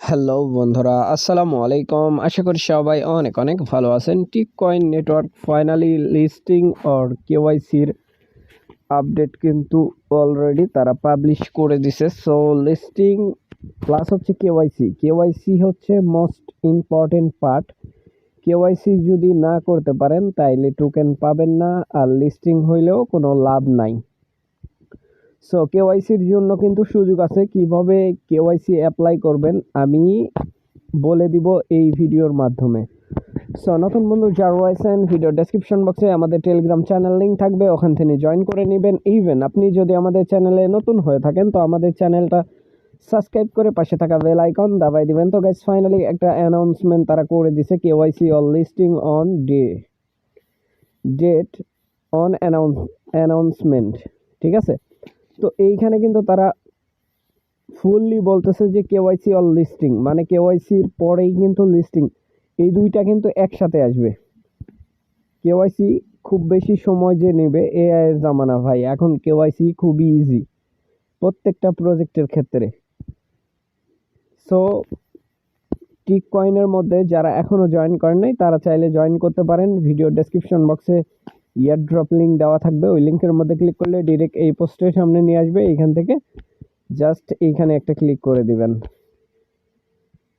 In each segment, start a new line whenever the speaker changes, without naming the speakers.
Hello বন্ধুরা, আসসালামু আলাইকুম। আশা করি সবাই অনেক অনেক ভালো আছেন। টিককয়েন নেটওয়ার্ক ফাইনালি লিস্টিং অর কেওয়াইসির আপডেট কিন্তু অলরেডি তারা পাবলিশ করে দিছে। সো লিস্টিং প্লাস হচ্ছে কেওয়াইসি হচ্ছে মোস্ট ইম্পর্টেন্ট পার্ট। কেওয়াইসি যদি না করতে পারেন তাইলে টোকেন পাবেন না, আর লিস্টিং হইলেও কোনো লাভ নাই। সো কেওয়াইসির জন্য কিন্তু সুযোগ আছে। কিভাবে কেওয়াইসি অ্যাপ্লাই করবেন আমি বলে দিব এই ভিডিওর মাধ্যমে। সো নতুন বন্ধু যারা রয়েছেন, ভিডিও ডেসক্রিপশন বক্সে আমাদের টেলিগ্রাম চ্যানেল লিঙ্ক থাকবে, ওখান থেকে জয়েন করে নেবেন। ইভেন আপনি যদি আমাদের চ্যানেলে নতুন হয়ে থাকেন তো আমাদের চ্যানেলটা সাবস্ক্রাইব করে পাশে থাকা বেল আইকন দাবাই দিবেন। তো গাইস ফাইনালি একটা অ্যানাউন্সমেন্ট তারা করে দিছে, KYC all listing on date on announcement. ঠিক আছে, তো এইখানে কিন্তু তারা ফুললি বলতেছে যে কেওয়াইসি অল লিস্টিং, মানে কেওয়াইসির পরেই কিন্তু লিস্টিং, এই দুইটা কিন্তু একসাথে আসবে। কেওয়াইসি খুব বেশি সময় যে নেবে এআই এর জামানা ভাই, এখন কেওয়াইসি খুবই ইজি প্রত্যেকটা প্রজেক্টের ক্ষেত্রে। সো টিককয়েনের মধ্যে যারা এখনো জয়েন করেন নাই তারা চাইলে জয়েন করতে পারেন। ভিডিও ডেসক্রিপশন বক্সে ইয়ারড্রপ লিঙ্ক দেওয়া থাকবে, ওই লিঙ্কের মধ্যে ক্লিক করলে ডিরেক্ট এই পোস্টের সামনে নিয়ে আসবে। এইখান থেকে জাস্ট এইখানে একটা ক্লিক করে দিবেন,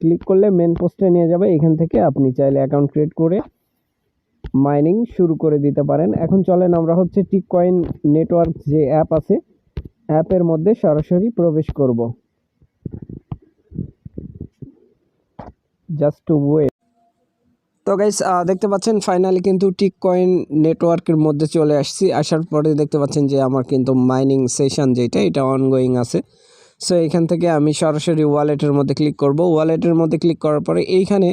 ক্লিক করলে মেন পোস্টে নিয়ে যাবে। এখান থেকে আপনি চাইলে অ্যাকাউন্ট ক্রিয়েট করে মাইনিং শুরু করে দিতে পারেন। এখন চলেন আমরা হচ্ছে টিককয়েন নেটওয়ার্ক যে অ্যাপ আছে, অ্যাপের মধ্যে সরাসরি প্রবেশ করব। Just to wait. তো গাইস দেখতে পাচ্ছেন ফাইনালি কিন্তু টিককয়েন নেটওয়ার্কের মধ্যে চলে আসছি। আসার পরে দেখতে পাচ্ছেন যে আমার কিন্তু মাইনিং সেশন যেটা এটা অনগোয়িং আছে। সো এখান থেকে আমি সরাসরি ওয়ালেটের মধ্যে ক্লিক করব। ওয়ালেটের মধ্যে ক্লিক করার পরে এইখানে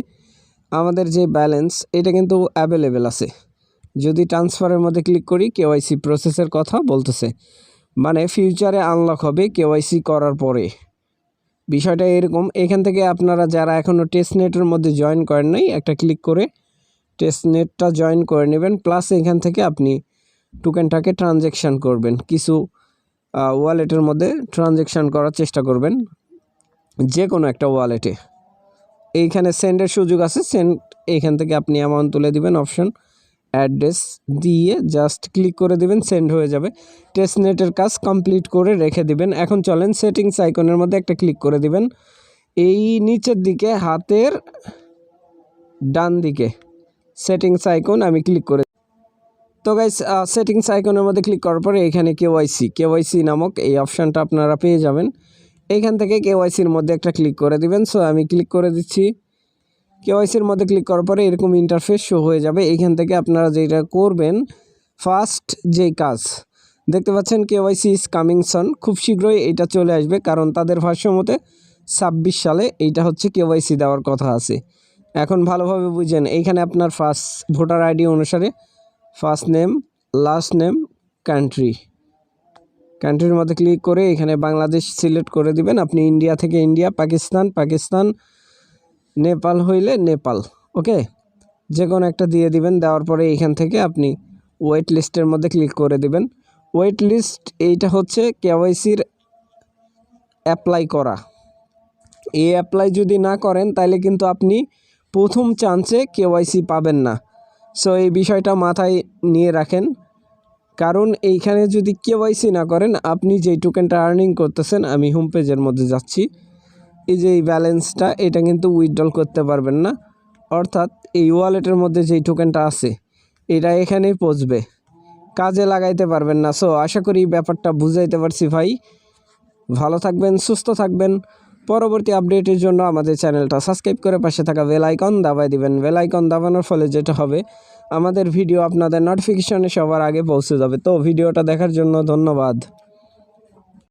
আমাদের যে ব্যালেন্স এটা কিন্তু অ্যাভেলেবেল আছে। যদি ট্রান্সফারের মধ্যে ক্লিক করি, কেওয়াইসি প্রসেসের কথা বলতেছে, মানে ফিউচারে আনলক হবে কেওয়াইসি করার পরে। বিষয়টা এরকম, এখান থেকে আপনারা যারা এখনও টেস্টনেটের মধ্যে জয়েন করেন নাই একটা ক্লিক করে টেস্টনেটটা জয়েন করে নেবেন। প্লাস এখান থেকে আপনি টোকেনটাকে ট্রানজ্যাকশান করবেন, কিছু ওয়ালেটের মধ্যে ট্রানজ্যাকশান করার চেষ্টা করবেন, যে কোনো একটা ওয়ালেটে। এইখানে সেন্ডের সুযোগ আছে, সেন্ড এইখান থেকে আপনি অ্যামাউন্ট তুলে দিবেন, অপশন অ্যাড্রেস দিয়ে জাস্ট ক্লিক করে দিবেন, সেন্ড হয়ে যাবে। টেস্টনেটের কাজ কমপ্লিট করে রেখে দিবেন। এখন চলেন সেটিংস আইকনের মধ্যে একটা ক্লিক করে দিবেন, এই নিচের দিকে হাতের ডান দিকে সেটিংস আইকন আমি ক্লিক করে। তো গাইস সেটিংস আইকনের মধ্যে ক্লিক করার পরে এখানে কেওয়াইসি নামক এই অপশানটা আপনারা পেয়ে যাবেন। এইখান থেকে কেওয়াইসির মধ্যে একটা ক্লিক করে দিবেন। সো আমি ক্লিক করে দিচ্ছি। কেওয়াইসির মধ্যে ক্লিক করার পরে এরকম ইন্টারফেস শো হয়ে যাবে। এইখান থেকে আপনারা যেটা করবেন, ফার্স্ট যেই কাজ দেখতে পাচ্ছেন কেওয়াইসি ইজ কামিং সন, খুব শীঘ্রই এটা চলে আসবে, কারণ তাদের ভাষ্য মতে 26 সালে এইটা হচ্ছে কেওয়াইসি দেওয়ার কথা আছে। এখন ভালোভাবে বুঝেন, এইখানে আপনার ফার্স্ট ভোটার আইডি অনুসারে ফার্স্ট নেম, লাস্ট নেম, কান্ট্রির মধ্যে ক্লিক করে এখানে বাংলাদেশ সিলেক্ট করে দিবেন। আপনি ইন্ডিয়া থেকে ইন্ডিয়া, পাকিস্তান, নেপাল হইলে নেপাল, ওকে, যে কোনো একটা দিয়ে দিবেন। দেওয়ার পরে এইখান থেকে আপনি ওয়েট লিস্টের মধ্যে ক্লিক করে দিবেন। ওয়েট লিস্ট এইটা হচ্ছে কেওয়াইসির অ্যাপ্লাই করা। এই অ্যাপ্লাই যদি না করেন তাহলে কিন্তু আপনি প্রথম চান্সে কেওয়াইসি পাবেন না। সো এই বিষয়টা মাথায় নিয়ে রাখেন, কারণ এইখানে যদি কেওয়াইসি না করেন আপনি যেই টোকেনটা আর্নিং করতেছেন, আমি হোম পেজের মধ্যে যাচ্ছি, এই যে এই ব্যালেন্সটা এটা কিন্তু উইথড্রল করতে পারবেন না। অর্থাৎ এই ওয়ালেটের মধ্যে যেই টোকেনটা আছে এটা এখানেই পৌঁছবে, কাজে লাগাইতে পারবেন না। সো আশা করি ব্যাপারটা বুঝাইতে পারছি ভাই। ভালো থাকবেন, সুস্থ থাকবেন। পরবর্তী আপডেটের জন্য আমাদের চ্যানেলটা সাবস্ক্রাইব করে পাশে থাকা বেল আইকন দাবাই দিবেন। বেল আইকন দাবানোর ফলে যেটা হবে, আমাদের ভিডিও আপনাদের নোটিফিকেশনে সবার আগে পৌঁছে যাবে। তো ভিডিওটা দেখার জন্য ধন্যবাদ।